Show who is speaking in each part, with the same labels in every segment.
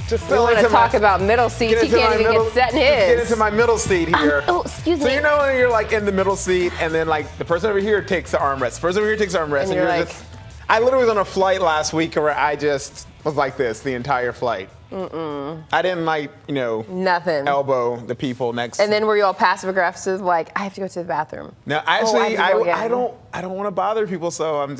Speaker 1: Just
Speaker 2: we want to talk about middle seats. He can't even get set in his.
Speaker 1: Get into my middle seat here.
Speaker 2: Excuse me.
Speaker 1: So you know when you're like in the middle seat, and then like the person over here takes the armrest. The person over here takes the armrest,
Speaker 2: and you're like,
Speaker 1: I literally was on a flight last week where I just was like this the entire flight. I didn't
Speaker 2: nothing.
Speaker 1: Elbow the people next.
Speaker 2: And then were you all passive aggressive, like I have to go to the bathroom?
Speaker 1: No, actually, I don't want to bother people, so I'm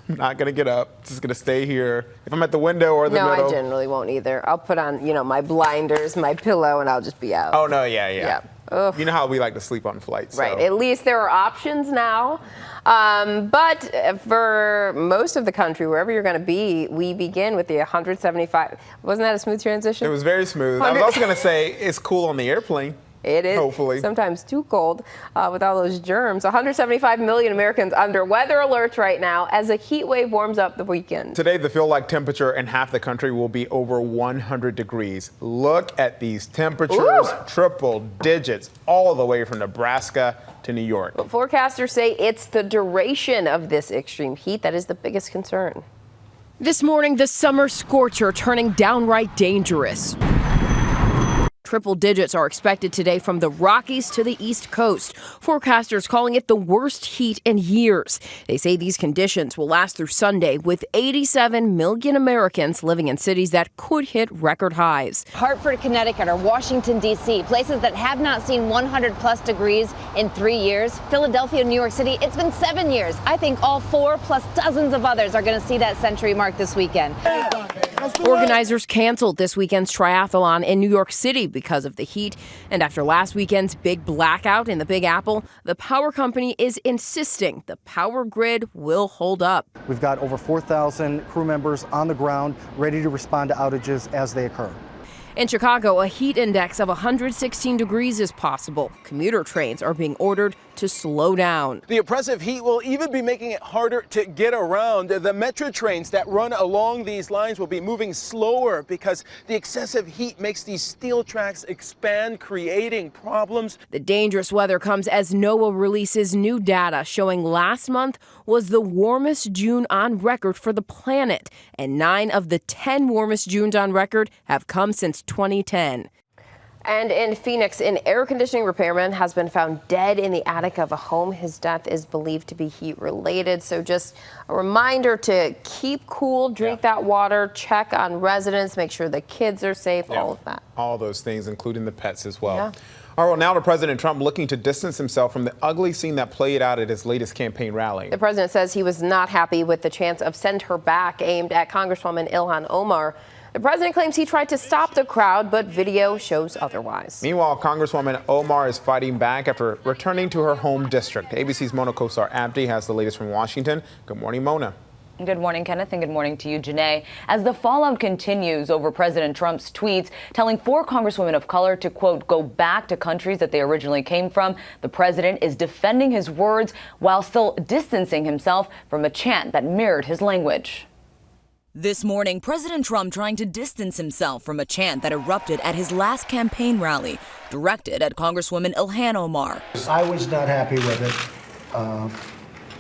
Speaker 1: not gonna get up. Just gonna stay here. If I'm at the window or the middle.
Speaker 2: No, I generally won't either. I'll put on my blinders, my pillow, and I'll just be out.
Speaker 1: Oh no, yeah. Ugh. You know how we like to sleep on flights.
Speaker 2: Right. So. At least there are options now. But for most of the country, wherever you're going to be, we begin with the 175. Wasn't that a smooth transition?
Speaker 1: It was very smooth. I was also going to say it's cool on the airplane.
Speaker 2: It is.
Speaker 1: Hopefully.
Speaker 2: Sometimes too cold with all those germs. 175 million Americans under weather alerts right now as a heat wave warms up the weekend. Today,
Speaker 1: the feel-like temperature in half the country will be over 100 degrees. Look at these temperatures, triple digits, all the way from Nebraska to New York.
Speaker 2: But forecasters say it's the duration of this extreme heat that is the biggest concern. This morning, the summer scorcher turning downright dangerous. Triple digits are expected today from the Rockies to the East Coast. Forecasters calling it the worst heat in years. They say these conditions will last through Sunday with 87 million Americans living in cities that could hit record highs.
Speaker 3: Hartford, Connecticut, or Washington, D.C., places that have not seen 100 plus degrees in 3 years. Philadelphia, New York City, it's been 7 years. I think all 4 plus dozens of others are going to see that century mark this weekend.
Speaker 2: Organizers canceled this weekend's triathlon in New York City because of the heat. And after last weekend's big blackout in the Big Apple, the power company is insisting the power grid will hold up.
Speaker 4: We've got over 4,000 crew members on the ground ready to respond to outages as they occur.
Speaker 2: In Chicago, a heat index of 116 degrees is possible. Commuter trains are being ordered to slow down.
Speaker 5: The oppressive heat will even be making it harder to get around. The metro trains that run along these lines will be moving slower because the excessive heat makes these steel tracks expand, creating problems.
Speaker 2: The dangerous weather comes as NOAA releases new data showing last month was the warmest June on record for the planet, and 9 of the 10 warmest Junes on record have come since 2010. And in Phoenix, an air conditioning repairman has been found dead in the attic of a home. His death is believed to be heat related. So just a reminder to keep cool, drink that water, check on residents, make sure the kids are safe, all of that.
Speaker 1: All those things, including the pets as well. Yeah. All right, well, now to President Trump looking to distance himself from the ugly scene that played out at his latest campaign rally.
Speaker 2: The president says he was not happy with the chants of "Send Her Back" aimed at Congresswoman Ilhan Omar. The president claims he tried to stop the crowd, but video shows otherwise.
Speaker 1: Meanwhile, Congresswoman Omar is fighting back after returning to her home district. ABC's Mona Kosar Abdi has the latest from Washington. Good morning, Mona.
Speaker 6: Good morning, Kenneth, and good morning to you, Janae. As the fallout continues over President Trump's tweets telling 4 congresswomen of color to, quote, go back to countries that they originally came from, the president is defending his words while still distancing himself from a chant that mirrored his language.
Speaker 7: This morning, President Trump trying to distance himself from a chant that erupted at his last campaign rally, directed at Congresswoman Ilhan Omar.
Speaker 8: I was not happy with it.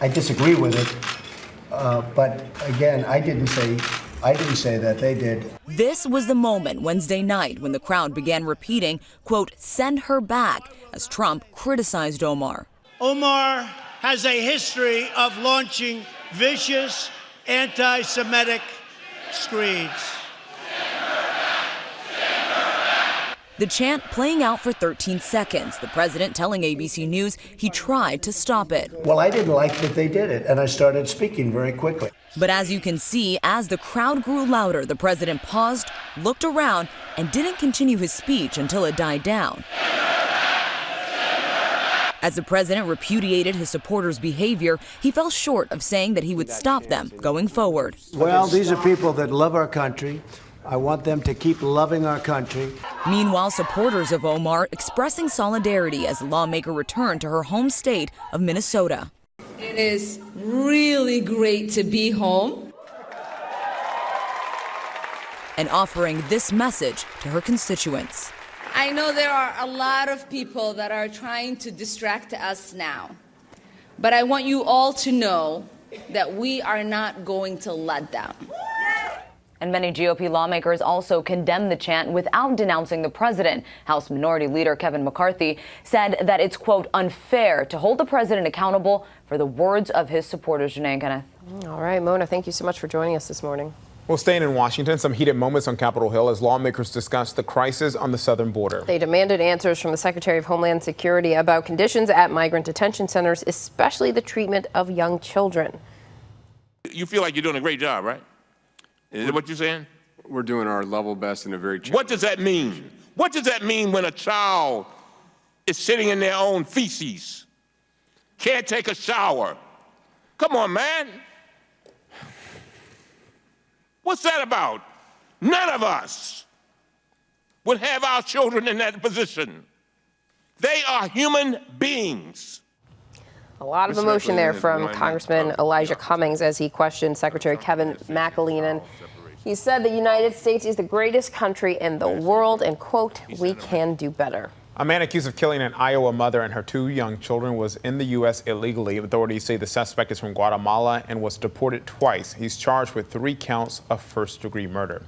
Speaker 8: I disagree with it. But again, I didn't say that, they did.
Speaker 7: This was the moment Wednesday night when the crowd began repeating, quote, send her back, as Trump criticized Omar.
Speaker 9: Omar has a history of launching vicious anti-Semitic screeds.
Speaker 7: The chant playing out for 13 seconds, the president telling ABC News he tried to stop it.
Speaker 8: Well, I didn't like that they did it, and I started speaking very quickly.
Speaker 7: But as you can see, as the crowd grew louder, the president paused, looked around, and didn't continue his speech until it died down. As the president repudiated his supporters' behavior, he fell short of saying that he would stop them going forward.
Speaker 8: Well, these are people that love our country. I want them to keep loving our country.
Speaker 7: Meanwhile, supporters of Omar expressing solidarity as the lawmaker returned to her home state of Minnesota.
Speaker 10: It is really great to be home.
Speaker 7: And offering this message to her constituents.
Speaker 10: I know there are a lot of people that are trying to distract us now, but I want you all to know that we are not going to let them.
Speaker 6: And many GOP lawmakers also condemned the chant without denouncing the president. House Minority Leader Kevin McCarthy said that it's, quote, unfair to hold the president accountable for the words of his supporters. Janae and Kenneth.
Speaker 2: All right, Mona, thank you so much for joining us this morning.
Speaker 1: Well, staying in Washington, some heated moments on Capitol Hill as lawmakers discussed the crisis on the southern border.
Speaker 2: They demanded answers from the Secretary of Homeland Security about conditions at migrant detention centers, especially the treatment of young children.
Speaker 11: You feel like you're doing a great job, right? Is that what you're saying?
Speaker 12: We're doing our level best in a very challenging.
Speaker 11: What does that mean? What does that mean when a child is sitting in their own feces, can't take a shower? Come on, man. What's that about? None of us would have our children in that position. They are human beings.
Speaker 2: A lot of emotion there from Congressman Elijah Cummings as he questioned Secretary Kevin McAleenan. He said the United States is the greatest country in the world and, quote, we can do better.
Speaker 1: A man accused of killing an Iowa mother and her 2 young children was in the U.S. illegally. Authorities say the suspect is from Guatemala and was deported twice. He's charged with 3 counts of first-degree murder.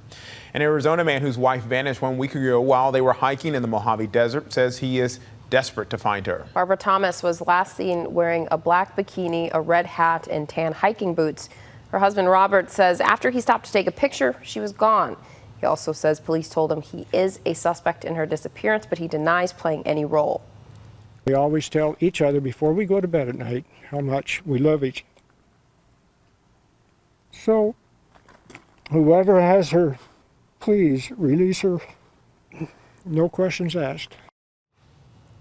Speaker 1: An Arizona man whose wife vanished 1 week ago while they were hiking in the Mojave Desert says he is desperate to find her.
Speaker 2: Barbara Thomas was last seen wearing a black bikini, a red hat, and tan hiking boots. Her husband Robert says after he stopped to take a picture, she was gone. He also says police told him he is a suspect in her disappearance, but he denies playing any role.
Speaker 13: We always tell each other before we go to bed at night how much we love each other. So, whoever has her, please release her. No questions asked.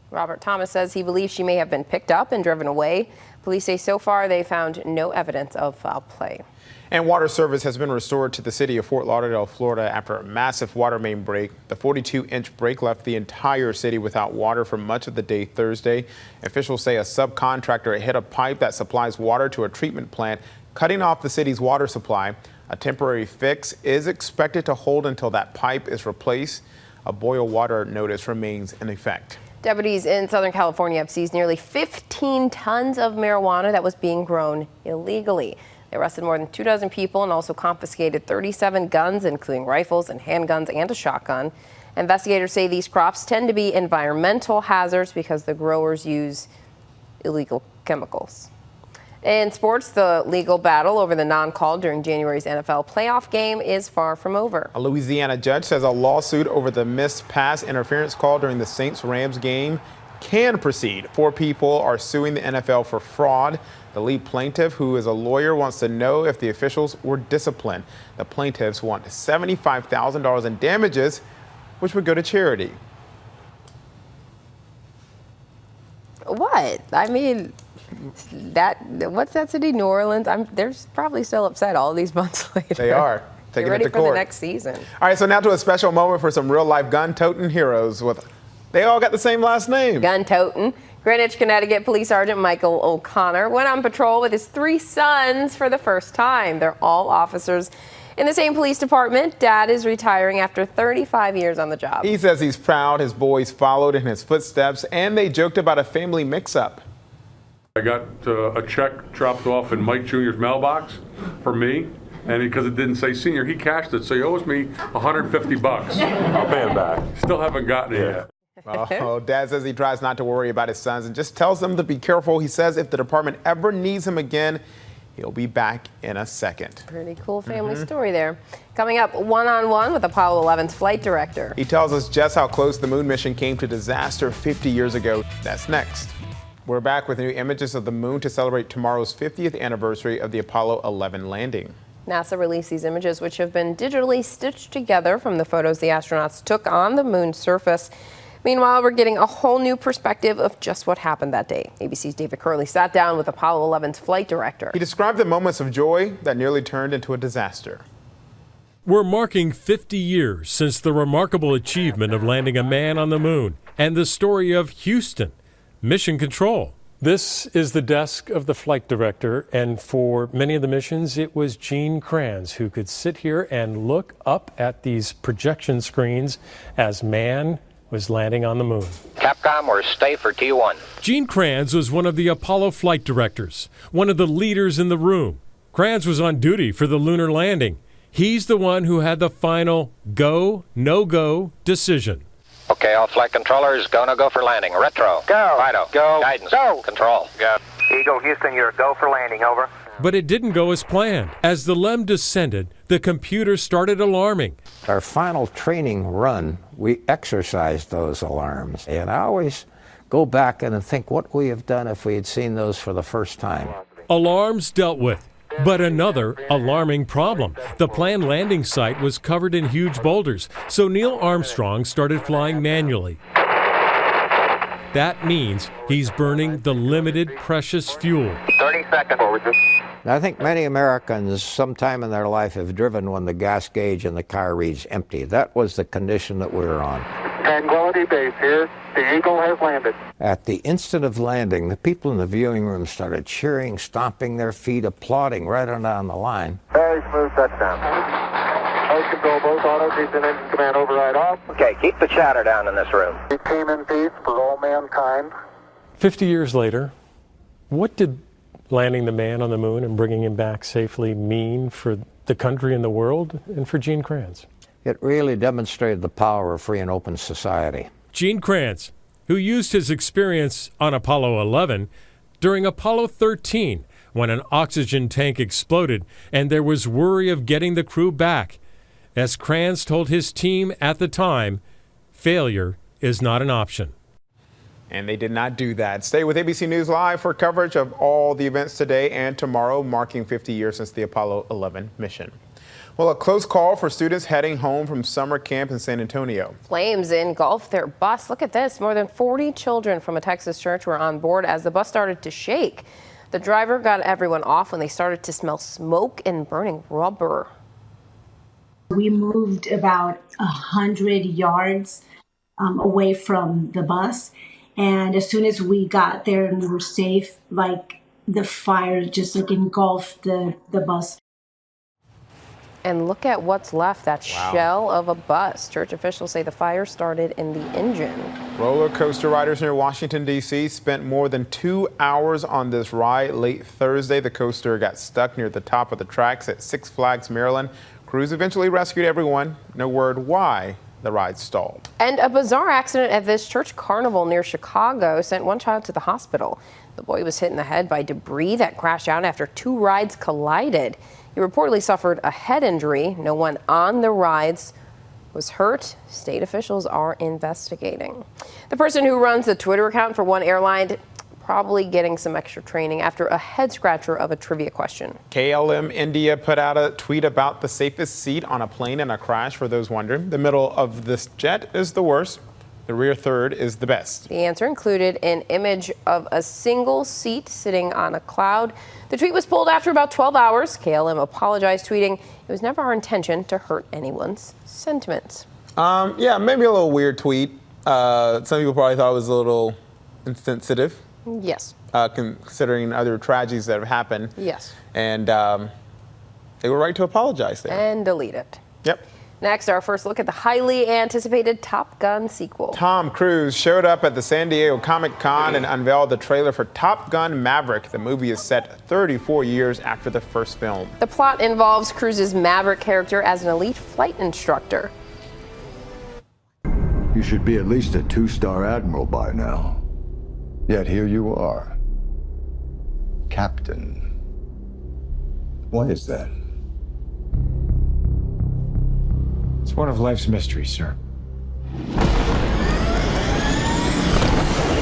Speaker 2: Robert Thomas says he believes she may have been picked up and driven away. Police say so far they found no evidence of foul play.
Speaker 1: And water service has been restored to the city of Fort Lauderdale, Florida after a massive water main break. The 42-inch break left the entire city without water for much of the day Thursday. Officials say a subcontractor hit a pipe that supplies water to a treatment plant, cutting off the city's water supply. A temporary fix is expected to hold until that pipe is replaced. A boil water notice remains in effect.
Speaker 2: Deputies in Southern California have seized nearly 15 tons of marijuana that was being grown illegally. They arrested more than 24 people and also confiscated 37 guns, including rifles and handguns and a shotgun. Investigators say these crops tend to be environmental hazards because the growers use illegal chemicals. In sports, the legal battle over the non-call during January's NFL playoff game is far from over.
Speaker 1: A Louisiana judge says a lawsuit over the missed pass interference call during the Saints-Rams game can proceed. 4 people are suing the NFL for fraud. The lead plaintiff, who is a lawyer, wants to know if the officials were disciplined. The plaintiffs want $75,000 in damages, which would go to charity.
Speaker 2: What? I mean, what's that city, New Orleans? They're probably still upset all these months later.
Speaker 1: They are. Taking
Speaker 2: ready
Speaker 1: it to
Speaker 2: for
Speaker 1: court.
Speaker 2: the next season.
Speaker 1: All right, so now to a special moment for some real-life gun-toting heroes. They all got the same last name.
Speaker 2: Gun-toting. Greenwich, Connecticut Police Sergeant Michael O'Connor went on patrol with his 3 sons for the first time. They're all officers in the same police department. Dad is retiring after 35 years on the job.
Speaker 1: He says he's proud his boys followed in his footsteps, and they joked about a family mix-up.
Speaker 14: I got a check dropped off in Mike Jr.'s mailbox for me, and because it didn't say senior, he cashed it, so he owes me $150. I'll pay him back. Still haven't gotten it yet.
Speaker 1: Oh, Dad says he tries not to worry about his sons and just tells them to be careful. He says if the department ever needs him again, he'll be back in a second.
Speaker 2: Pretty cool family story there. Coming up, one-on-one with Apollo 11's flight director.
Speaker 1: He tells us just how close the moon mission came to disaster 50 years ago. That's next. We're back with new images of the moon to celebrate tomorrow's 50th anniversary of the Apollo 11 landing.
Speaker 2: NASA released these images, which have been digitally stitched together from the photos the astronauts took on the moon's surface. Meanwhile, we're getting a whole new perspective of just what happened that day. ABC's David Curley sat down with Apollo 11's flight director.
Speaker 1: He described the moments of joy that nearly turned into a disaster.
Speaker 15: We're marking 50 years since the remarkable achievement of landing a man on the moon and the story of Houston, Mission Control.
Speaker 16: This is the desk of the flight director, and for many of the missions, it was Gene Kranz who could sit here and look up at these projection screens as man was landing on the moon.
Speaker 17: Capcom, or stay for T1.
Speaker 15: Gene Kranz was one of the Apollo flight directors, one of the leaders in the room. Kranz was on duty for the lunar landing. He's the one who had the final go, no-go decision.
Speaker 17: Okay, all flight controllers, go, no go for landing. Retro. Go. Fido. Go. Guidance. Go. Control. Go.
Speaker 18: Eagle Houston, you're go for landing, over.
Speaker 15: But it didn't go as planned. As the LEM descended, the computer started alarming.
Speaker 19: Our final training run, we exercised those alarms. And I always go back and think what we have done if we had seen those for the first time.
Speaker 15: Alarms dealt with. But another alarming problem. The planned landing site was covered in huge boulders, so Neil Armstrong started flying manually. That means he's burning the limited precious fuel.
Speaker 18: 30 seconds forward.
Speaker 19: I think many Americans sometime in their life have driven when the gas gauge in the car reads empty. That was the condition that we were on.
Speaker 18: Tranquility Base here. The Eagle has landed.
Speaker 19: At the instant of landing, the people in the viewing room started cheering, stomping their feet, applauding right on down the line.
Speaker 18: Very smooth touchdown. Host control, both autos, Houston engine command override off.
Speaker 17: Okay, keep the chatter down in this room.
Speaker 18: We came in peace for all mankind.
Speaker 16: 50 years later, what did landing the man on the moon and bringing him back safely mean for the country and the world and for Gene Kranz?
Speaker 19: It really demonstrated the power of free and open society.
Speaker 15: Gene Kranz, who used his experience on Apollo 11 during Apollo 13 when an oxygen tank exploded and there was worry of getting the crew back. As Kranz told his team at the time, failure is not an option.
Speaker 1: And they did not do that. Stay with ABC News Live for coverage of all the events today and tomorrow, marking 50 years since the Apollo 11 mission. Well, a close call for students heading home from summer camp in San Antonio.
Speaker 2: Flames engulfed their bus. Look at this. More than 40 children from a Texas church were on board as the bus started to shake. The driver got everyone off when they started to smell smoke and burning rubber.
Speaker 20: We moved about 100 yards away from the bus. And as soon as we got there and we were safe, the fire just engulfed the bus.
Speaker 2: And look at what's left, that shell of a bus. Church officials say the fire started in the engine.
Speaker 1: Roller coaster riders near Washington, D.C. spent more than 2 hours on this ride late Thursday. The coaster got stuck near the top of the tracks at Six Flags, Maryland. Crews eventually rescued everyone. No word why the ride stalled.
Speaker 2: And a bizarre accident at this church carnival near Chicago sent one child to the hospital. The boy was hit in the head by debris that crashed out after two rides collided. He reportedly suffered a head injury. No one on the rides was hurt. State officials are investigating. The person who runs the Twitter account for one airline probably getting some extra training after a head scratcher of a trivia question.
Speaker 1: KLM India put out a tweet about the safest seat on a plane in a crash. For those wondering, the middle of this jet is the worst. The rear third is the best.
Speaker 2: The answer included an image of a single seat sitting on a cloud. The tweet was pulled after about 12 hours. KLM apologized, tweeting, "It was never our intention to hurt anyone's sentiments."
Speaker 1: Yeah, maybe a little weird tweet. Some people probably thought it was a little insensitive.
Speaker 2: Yes.
Speaker 1: Considering other tragedies that have happened.
Speaker 2: Yes.
Speaker 1: And they were right to apologize there.
Speaker 2: And delete it.
Speaker 1: Yep.
Speaker 2: Next, our first look at the highly anticipated Top Gun sequel.
Speaker 1: Tom Cruise showed up at the San Diego Comic-Con and unveiled the trailer for Top Gun Maverick. The movie is set 34 years after the first film.
Speaker 2: The plot involves Cruise's Maverick character as an elite flight instructor.
Speaker 21: You should be at least a 2-star admiral by now. Yet here you are. Captain. What is that?
Speaker 22: It's one of life's mysteries, sir.
Speaker 2: The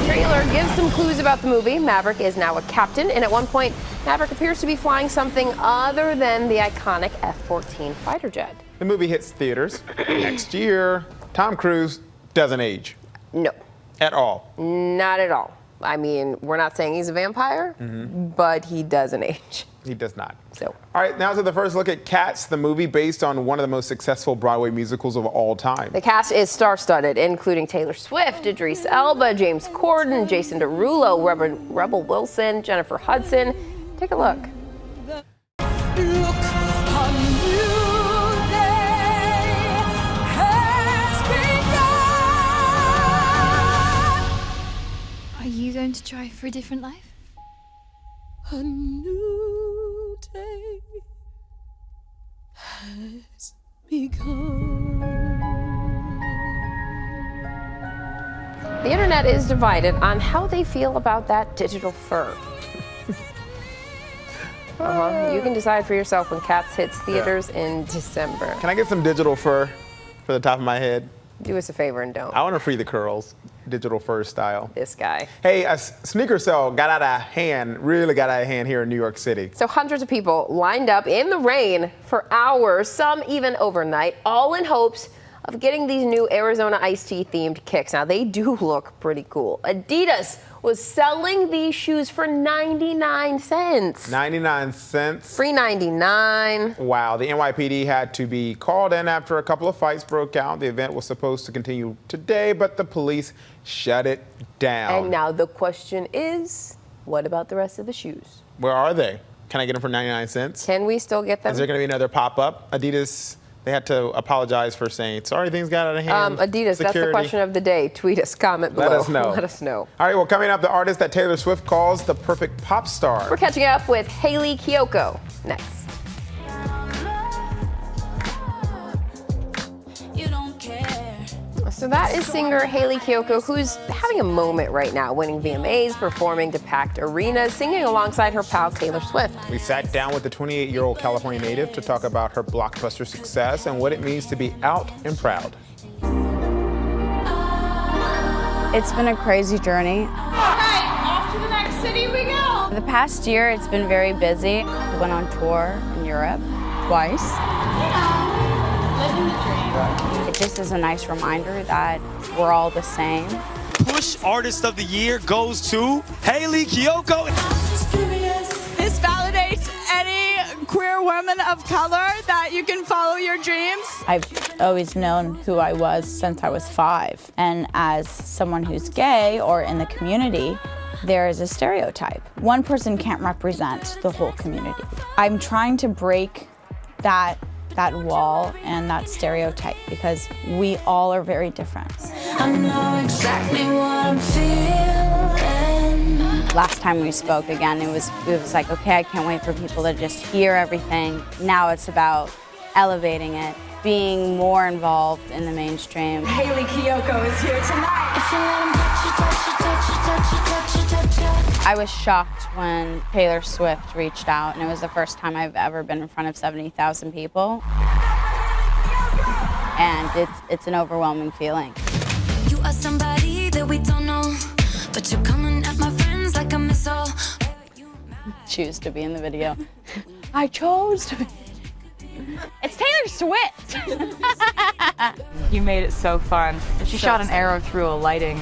Speaker 2: trailer gives some clues about the movie. Maverick is now a captain, and at one point, Maverick appears to be flying something other than the iconic F-14 fighter jet.
Speaker 1: The movie hits theaters next year. Tom Cruise doesn't age.
Speaker 2: No.
Speaker 1: At all.
Speaker 2: Not at all. I mean, we're not saying he's a vampire, but he doesn't age.
Speaker 1: He does not.
Speaker 2: So.
Speaker 1: All right, now to the first look at Cats, the movie based on one of the most successful Broadway musicals of all time.
Speaker 2: The cast is star-studded, including Taylor Swift, Idris Elba, James Corden, Jason Derulo, Rebel Wilson, Jennifer Hudson. Take a look.
Speaker 23: Are you going to try for a different life? A new day
Speaker 3: has begun.
Speaker 2: The internet is divided on how they feel about that digital fur. You can decide for yourself when Cats hits theaters in December.
Speaker 1: Can I get some digital fur for the top of my head?
Speaker 2: Do us a favor and don't.
Speaker 1: I want to free the curls, digital fur style.
Speaker 2: This guy.
Speaker 1: Hey, a sneaker sale got out of hand, really got out of hand here in New York City.
Speaker 2: So hundreds of people lined up in the rain for hours, some even overnight, all in hopes of getting these new Arizona iced tea themed kicks. Now, they do look pretty cool. Adidas was selling these shoes for 99 cents.
Speaker 1: 99 cents?
Speaker 2: Free 99.
Speaker 1: Wow, the NYPD had to be called in after a couple of fights broke out. The event was supposed to continue today, but the police shut it down.
Speaker 2: And now the question is, what about the rest of the shoes?
Speaker 1: Where are they? Can I get them for 99 cents?
Speaker 2: Can we still get them?
Speaker 1: Is there going to be another pop-up? Adidas, they had to apologize for saying, sorry, things got out of hand.
Speaker 2: Adidas,
Speaker 1: Security.
Speaker 2: that's the question of the day. Tweet us, comment below.
Speaker 1: Let us know.
Speaker 2: Let us know.
Speaker 1: All right, well, coming up, the artist that Taylor Swift calls the perfect pop star.
Speaker 2: We're catching up with Hayley Kiyoko next. So that is singer Hayley Kiyoko, who's having a moment right now, winning VMAs, performing to packed arenas, singing alongside her pal Taylor Swift.
Speaker 1: We sat down with the 28-year-old California native to talk about her blockbuster success and what it means to be out and proud.
Speaker 4: It's been a crazy journey.
Speaker 3: Okay, off to the next city we go.
Speaker 4: The past year, it's been very busy. I went on tour in Europe twice.
Speaker 3: Living the dream.
Speaker 4: It just is a nice reminder that we're all the same.
Speaker 5: Push Artist of the Year goes to Hayley Kiyoko.
Speaker 24: This validates any queer woman of color that you can follow your dreams.
Speaker 4: I've always known who I was since I was 5. And as someone who's gay or in the community, there is a stereotype. One person can't represent the whole community. I'm trying to break that wall and that stereotype because we all are very different.
Speaker 3: I know exactly what I'm feeling.
Speaker 4: Last time we spoke again, it was like, okay, I can't wait for people to just hear everything. Now it's about elevating it, being more involved in the mainstream.
Speaker 24: Hayley Kiyoko is here tonight.
Speaker 3: If you let him touch you, touch you, touch you, touch you, touch you, touch you.
Speaker 4: I was shocked when Taylor Swift reached out, and it was the first time I've ever been in front of 70,000 people. And it's an overwhelming feeling.
Speaker 3: You are somebody that we don't know, but you're coming at my friends like a missile.
Speaker 4: Choose to be in the video. I chose to be. It's Taylor Swift!
Speaker 25: You made it so fun. She shot an arrow through a lighting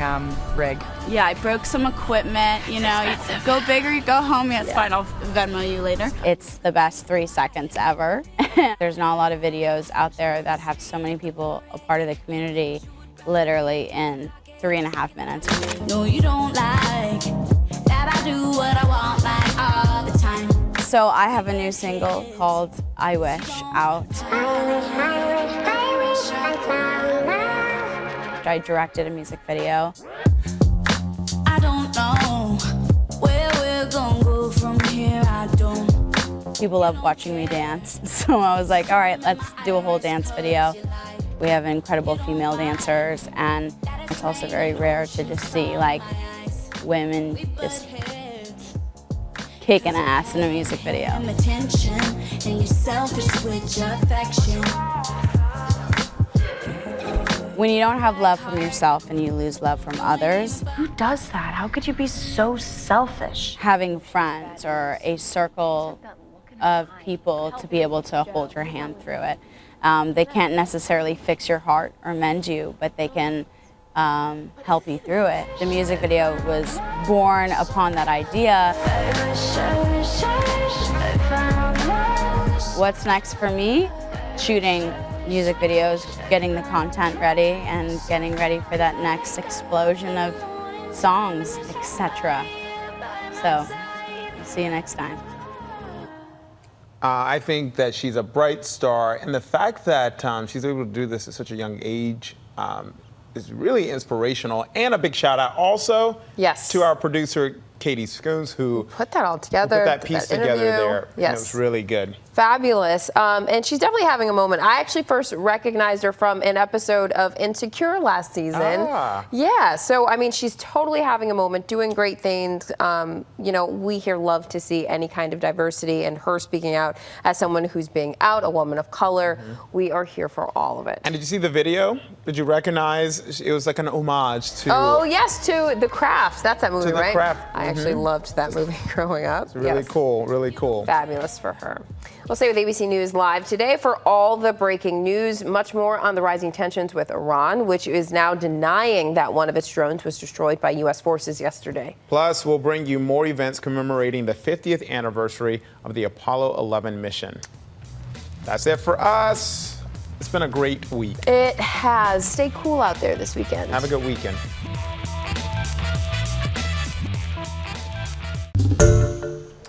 Speaker 25: rig.
Speaker 24: Yeah, I broke some equipment, you know, you go big or you go home. Yeah, it's fine, I'll Venmo you later.
Speaker 4: It's the best 3 seconds ever. There's not a lot of videos out there that have so many people a part of the community literally in 3.5 minutes.
Speaker 3: No, you don't like that I do what I want like all the time.
Speaker 4: So I have a new single called I Wish out. I directed a music video.
Speaker 3: I don't know where we're gonna go from here, I don't.
Speaker 4: People love watching me dance. So I was like, all right, let's do a whole dance video. We have incredible female dancers, and it's also very rare to just see like women just kicking ass in a music video.
Speaker 3: Attention and you're selfish with your affection.
Speaker 4: When you don't have love from yourself and you lose love from others.
Speaker 25: Who does that? How could you be so selfish?
Speaker 4: Having friends or a circle of people to be able to hold your hand through it. They can't necessarily fix your heart or mend you, but they can help you through it. The music video was born upon that idea. What's next for me? Shooting music videos, getting the content ready, and getting ready for that next explosion of songs, etc. So, see you next time.
Speaker 1: I think that she's a bright star, and the fact that she's able to do this at such a young age is really inspirational. And a big shout out also to our producer Katie Scoons, who
Speaker 2: put that all together.
Speaker 1: Put that piece together there.
Speaker 2: Yes.
Speaker 1: And it was really good.
Speaker 2: Fabulous. And she's definitely having a moment. I actually first recognized her from an episode of Insecure last season. Yeah. So, I mean, she's totally having a moment, doing great things. You know, we here love to see any kind of diversity, and her speaking out as someone who's being out, a woman of color. We are here for all of it.
Speaker 1: And did you see the video? Did you recognize? It was like an homage to...
Speaker 2: Oh, yes, to The Craft. That's that movie,
Speaker 1: To The
Speaker 2: right?
Speaker 1: Craft.
Speaker 2: I actually loved that movie growing up.
Speaker 1: It's really cool, really cool.
Speaker 2: Fabulous for her. We'll stay with ABC News Live today for all the breaking news. Much more on the rising tensions with Iran, which is now denying that one of its drones was destroyed by U.S. forces yesterday.
Speaker 1: Plus, we'll bring you more events commemorating the 50th anniversary of the Apollo 11 mission. That's it for us. It's been a great week.
Speaker 2: It has. Stay cool out there this weekend.
Speaker 1: Have a good weekend.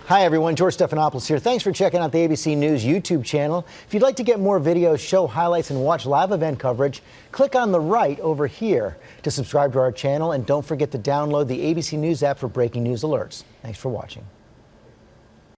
Speaker 6: Hi everyone, George Stephanopoulos here. Thanks for checking out the ABC News YouTube channel. If you'd like to get more videos, show highlights, and watch live event coverage, click on the right over here to subscribe to our channel, and don't forget to download the ABC News app for breaking news alerts. Thanks for watching.